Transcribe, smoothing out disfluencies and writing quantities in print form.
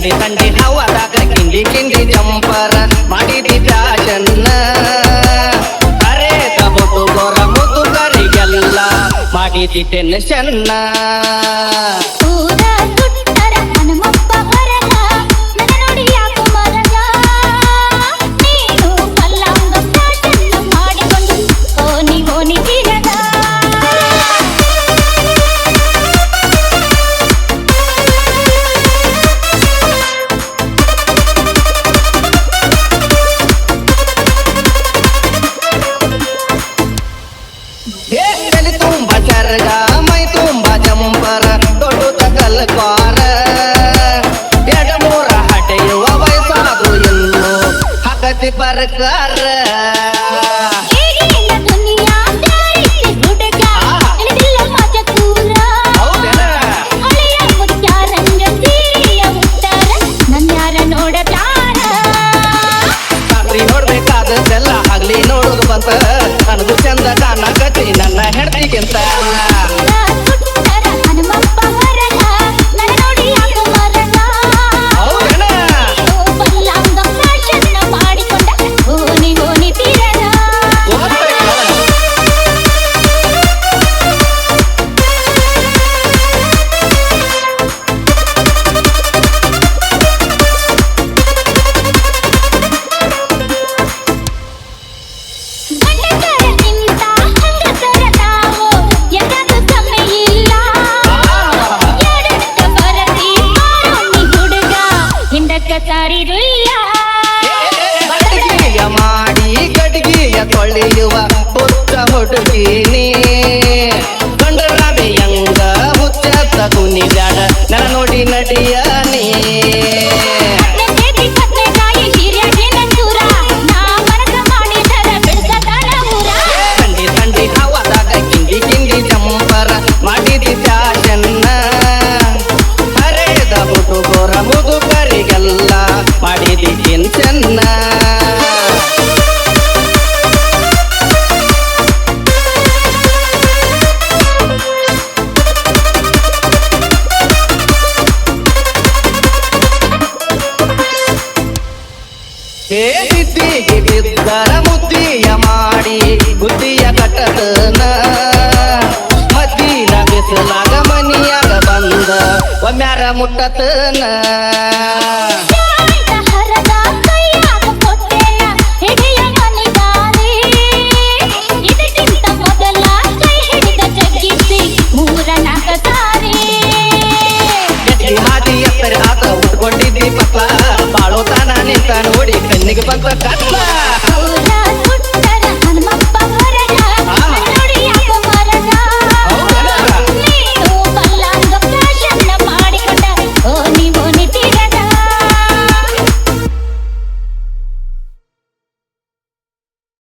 ತಂಡಿ ತಂಡಿ ಹವಾದಾಗ ಕಿಂಡಿ ಕಿಂಡಿ ಜಂಪರ ಮಾಡಿದಿ ಫ್ಯಾಷನ್ನ ಅರೆ ಕಬುಟು ಗೋರ ಮುದುಕರಿಗೆಲ್ಲ ಮಾಡಿದಿ ಟೆನ್ಷನ್ನ ಮೈ ತುಂಬ ಜಂಪರ ದೊಡ್ಡ ತಗಲ್ ಕ್ವಾರ ಎಡಮೂರ ಹಟೆಯುವ ವಯಸ್ಸಾದ್ರು ಎಲ್ಲೋ ಹಗತಿ ಬರ್ಕಾರ ನೋಡ್ಬೇಕಾದದ್ದೆಲ್ಲ ಆಗ್ಲಿ ನೋಡುದು ಬಂತ ನನಗೂ ಚಂದ ಕಾಣಕತಿ ನನ್ನ ಹೆಂಡತಿಗಿಂತ ಗಡ್ಗಿಯ ಮಾಡಿ ಗಡ್ಗಿಯ ತೊಳೆಯುವ ಹುಚ್ಚ ಹುಡುಗಿನಿ ಗಂಡರಾಬೆಯಂಗ ಹುಚ್ಚ ಕುನಿಗಾಡ ನನ ನೋಡಿ ನಡಿಯನಿ ತಂಡಿ ತಂಡಿ ಹವಾದಾಗ ಕಿಂಡಿ ಕಿಂಡಿ ಜಂಪರ ಮಾಡಿದಿ ಫ್ಯಾಷನ್ನ ಹರೇದ ಹುಡುಗೋರ ಮುದುಕರಿಗೆಲ್ಲ ಮಾಡಿದಿ ಟೆನ್ಷನ್ನ ಬಿದ್ದಿಗೆ ಬಿದ್ದರ ಮುದ್ದಿಯ ಮಾಡಿ ಬುದ್ಧಿಯ ಕಟ್ಟದನ ಮದ್ದಿನ ಬಿಸಲಾಗ ಮನಿಯಾಗ ಬಂದ ಒಮ್ಮ್ಯಾರ ಮುಟ್ಟತನ ಹಾದಿ ಎತ್ತರ ಆತ ಉಟ್ಕೊಂಡಿದ್ದಿ ಪಕ್ಲ ಬಾಳೋತಾನ ನಿಂತ ನೋಡಿ ಕಣ್ಣಿಗೆ ಬಂತ ಕತ್ಲ